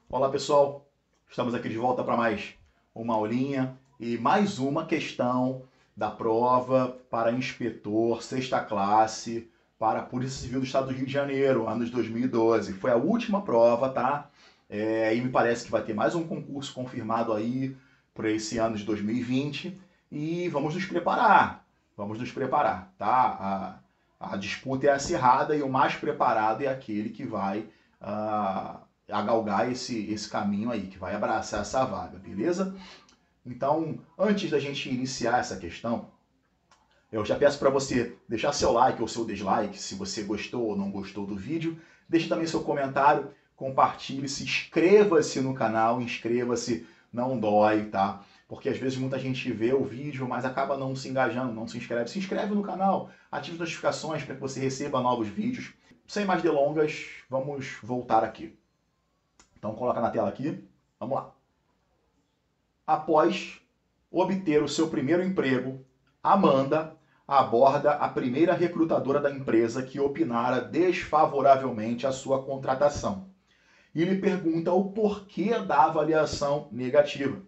Olá pessoal, estamos aqui de volta para mais uma aulinha e mais uma questão da prova para inspetor, sexta classe, para a Polícia Civil do Estado do Rio de Janeiro, anos 2012. Foi a última prova, tá? E me parece que vai ter mais um concurso confirmado aí para esse ano de 2020 e vamos nos preparar, tá? A disputa é acirrada e o mais preparado é aquele que vai a galgar esse caminho aí, que vai abraçar essa vaga, beleza? Então, antes da gente iniciar essa questão, eu já peço para você deixar seu like ou seu dislike, se você gostou ou não gostou do vídeo. Deixe também seu comentário, compartilhe, se inscreva-se no canal, inscreva-se, não dói, tá? Porque às vezes muita gente vê o vídeo, mas acaba não se engajando, não se inscreve. Se inscreve no canal, ative as notificações para que você receba novos vídeos. Sem mais delongas, vamos voltar aqui. Então coloca na tela aqui, vamos lá. Após obter o seu primeiro emprego, Amanda aborda a primeira recrutadora da empresa que opinara desfavoravelmente a sua contratação e lhe pergunta o porquê da avaliação negativa.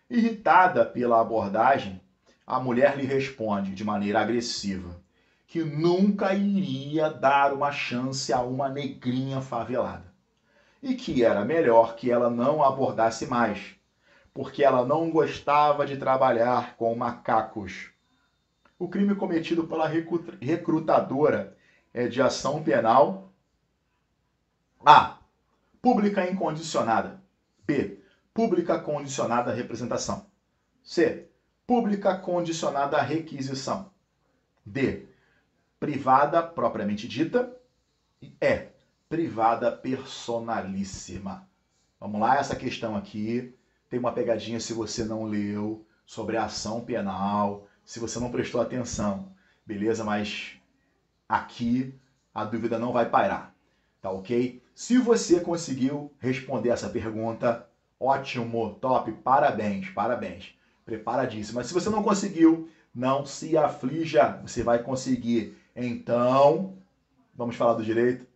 Irritada pela abordagem, a mulher lhe responde de maneira agressiva que nunca iria dar uma chance a uma negrinha favelada e que era melhor que ela não abordasse mais, porque ela não gostava de trabalhar com macacos. O crime cometido pela recrutadora é de ação penal A. Pública incondicionada. B. Pública condicionada à representação. C. Pública condicionada à requisição. D. Privada propriamente dita. E E. Privada personalíssima. Vamos lá, essa questão aqui tem uma pegadinha se você não leu sobre a ação penal, se você não prestou atenção, beleza? Mas aqui a dúvida não vai pairar, tá ok? Se você conseguiu responder essa pergunta, ótimo, top, parabéns, parabéns, preparadíssimo. Mas se você não conseguiu, não se aflija, você vai conseguir. Então, vamos falar do direito?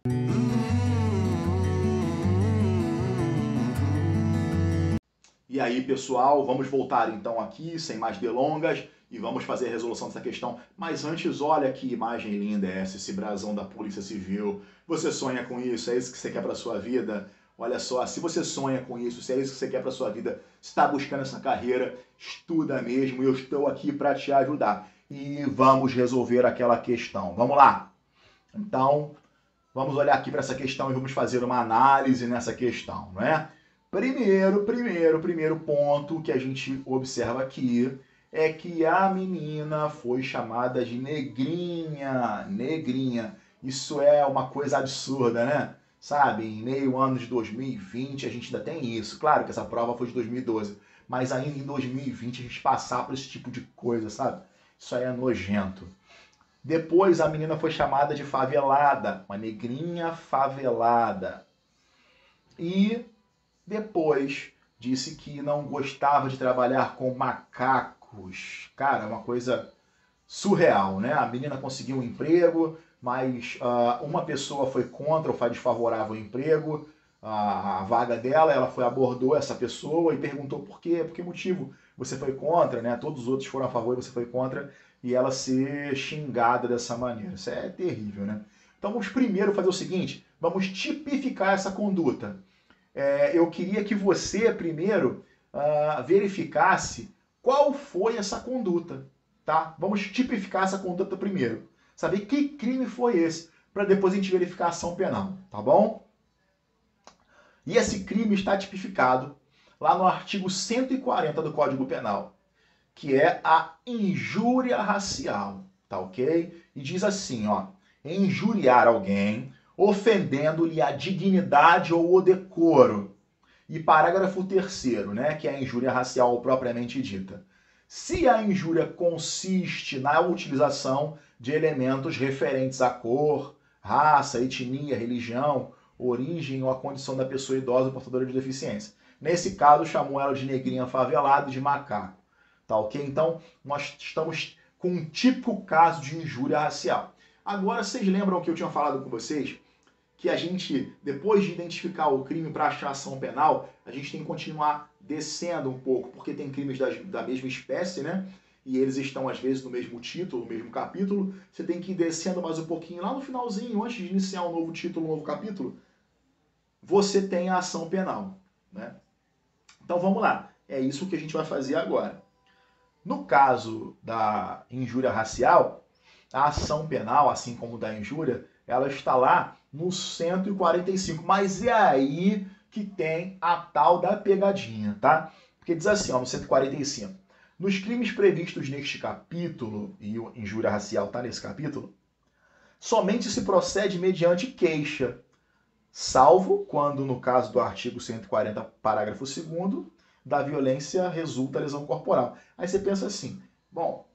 E aí, pessoal, vamos voltar então aqui, sem mais delongas, e vamos fazer a resolução dessa questão. Mas antes, olha que imagem linda é essa, esse brasão da Polícia Civil. Você sonha com isso? É isso que você quer para sua vida? Olha só, se você sonha com isso, se é isso que você quer para sua vida, está buscando essa carreira, estuda mesmo, eu estou aqui para te ajudar. E vamos resolver aquela questão. Vamos lá! Então, vamos olhar aqui para essa questão e vamos fazer uma análise nessa questão, não é? Primeiro ponto que a gente observa aqui é que a menina foi chamada de negrinha, negrinha. Isso é uma coisa absurda, né? Sabe, em meio ano de 2020 a gente ainda tem isso. Claro que essa prova foi de 2012, mas ainda em 2020 a gente passar por esse tipo de coisa, sabe? Isso aí é nojento. Depois a menina foi chamada de favelada, uma negrinha favelada. E depois disse que não gostava de trabalhar com macacos. Cara, é uma coisa surreal, né? A menina conseguiu um emprego, mas uma pessoa foi contra ou foi desfavorável ao emprego, a vaga dela, ela abordou essa pessoa e perguntou por quê, por que motivo você foi contra, né? Todos os outros foram a favor e você foi contra, e ela ser xingada dessa maneira. Isso é terrível, né? Então vamos primeiro fazer o seguinte, vamos tipificar essa conduta. Eu queria que você primeiro verificasse qual foi essa conduta, tá? Vamos tipificar essa conduta primeiro. Saber que crime foi esse, para depois a gente verificar a ação penal, tá bom? E esse crime está tipificado lá no artigo 140 do Código Penal, que é a injúria racial, tá ok? E diz assim, ó, injuriar alguém ofendendo-lhe a dignidade ou o decoro. E parágrafo 3º, né, que é a injúria racial propriamente dita. Se a injúria consiste na utilização de elementos referentes à cor, raça, etnia, religião, origem ou a condição da pessoa idosa ou portadora de deficiência. Nesse caso, chamou ela de negrinha favelada e de macaco. Tá ok? Então, nós estamos com um típico caso de injúria racial. Agora, vocês lembram que eu tinha falado com vocês que a gente, depois de identificar o crime para achar ação penal, a gente tem que continuar descendo um pouco, porque tem crimes da mesma espécie, né? E eles estão, às vezes, no mesmo título, no mesmo capítulo. Você tem que ir descendo mais um pouquinho, lá no finalzinho, antes de iniciar um novo título, um novo capítulo, você tem a ação penal, né? Então, vamos lá. É isso que a gente vai fazer agora. No caso da injúria racial, a ação penal, assim como da injúria, ela está lá no 145. Mas é aí que tem a tal da pegadinha, tá? Porque diz assim, ó, no 145. Nos crimes previstos neste capítulo, e a injúria racial está nesse capítulo, somente se procede mediante queixa, salvo quando, no caso do artigo 140, parágrafo 2º, da violência resulta lesão corporal. Aí você pensa assim, bom,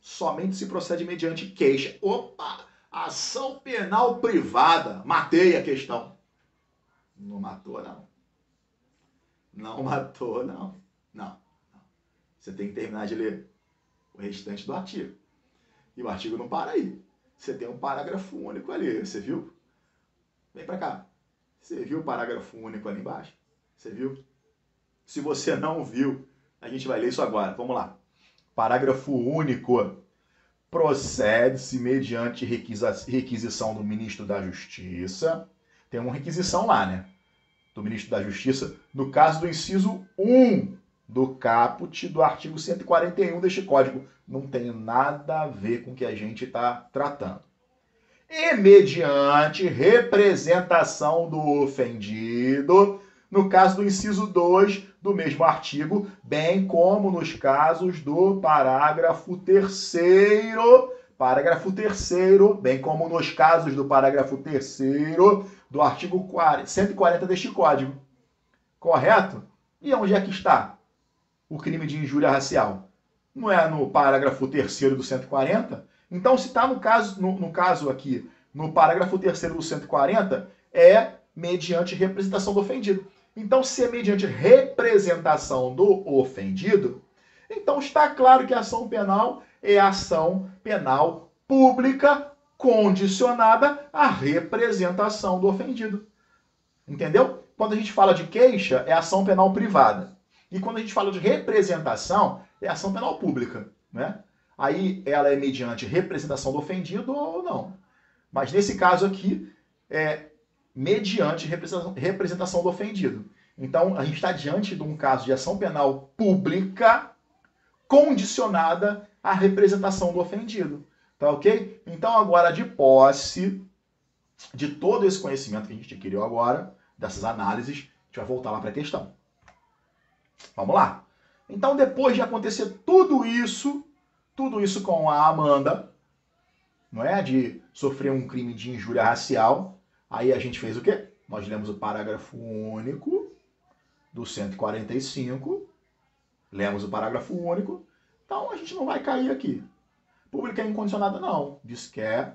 somente se procede mediante queixa. Opa, ação penal privada. Matei a questão. Não matou, não. Não matou, não. Não. Você tem que terminar de ler o restante do artigo. E o artigo não para aí. Você tem um parágrafo único ali, você viu? Vem pra cá. Você viu o parágrafo único ali embaixo? Você viu? Se você não viu, a gente vai ler isso agora. Vamos lá. Parágrafo único. Procede-se mediante requisição do ministro da Justiça. Tem uma requisição lá, né? Do ministro da Justiça, no caso do inciso 1 do caput do artigo 141 deste Código. Não tem nada a ver com o que a gente está tratando. E mediante representação do ofendido, no caso do inciso 2 do mesmo artigo, bem como nos casos do parágrafo 3º, bem como nos casos do parágrafo 3º do artigo 140 deste Código. Correto? E onde é que está o crime de injúria racial? Não é no parágrafo 3º do 140? Então, se está no caso aqui, no parágrafo 3º do 140, é mediante representação do ofendido. Então, se é mediante representação do ofendido, então está claro que a ação penal é ação penal pública condicionada à representação do ofendido. Entendeu? Quando a gente fala de queixa, é ação penal privada. E quando a gente fala de representação, é ação penal pública, né? Aí ela é mediante representação do ofendido ou não. Mas nesse caso aqui, é mediante representação do ofendido. Então, a gente está diante de um caso de ação penal pública condicionada à representação do ofendido. Tá ok? Então, agora, de posse de todo esse conhecimento que a gente adquiriu agora, dessas análises, a gente vai voltar lá para a questão. Vamos lá. Então, depois de acontecer tudo isso com a Amanda, não é? De sofrer um crime de injúria racial, aí a gente fez o quê? Nós lemos o parágrafo único do 145, lemos o parágrafo único, então a gente não vai cair aqui. Pública incondicionada não, diz que é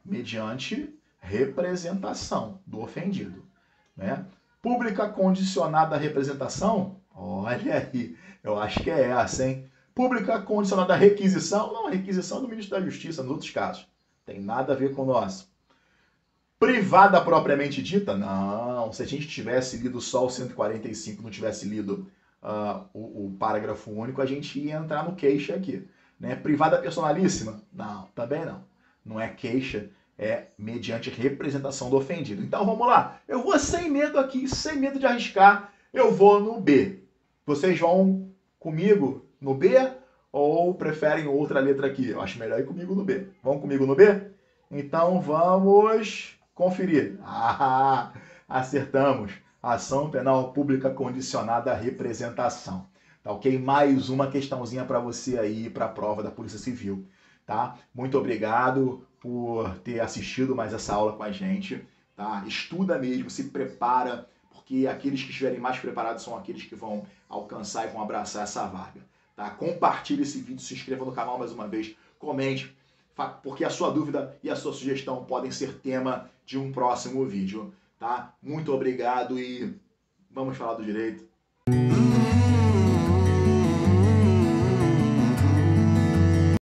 mediante representação do ofendido, né? Pública condicionada à representação, olha aí, eu acho que é essa, hein? Pública condicionada à requisição, não, a requisição é do ministro da Justiça, nos outros casos. Tem nada a ver com o nosso. Privada propriamente dita, não. Se a gente tivesse lido só o 145, não tivesse lido o parágrafo único, a gente ia entrar no queixa aqui. Né? Privada personalíssima? Não, também não. Não é queixa, é mediante representação do ofendido. Então vamos lá. Eu vou sem medo aqui, sem medo de arriscar, eu vou no B. Vocês vão comigo no B ou preferem outra letra aqui? Eu acho melhor ir comigo no B. Vão comigo no B? Então vamos conferir. Ah, acertamos. Ação penal pública condicionada à representação. Tá ok? Mais uma questãozinha para você aí para a prova da Polícia Civil. Tá? Muito obrigado por ter assistido mais essa aula com a gente. Tá? Estuda mesmo, se prepara, porque aqueles que estiverem mais preparados são aqueles que vão alcançar e vão abraçar essa vaga. Tá? Compartilhe esse vídeo, se inscreva no canal mais uma vez, comente, porque a sua dúvida e a sua sugestão podem ser tema de um próximo vídeo. Tá? Muito obrigado e vamos falar do direito.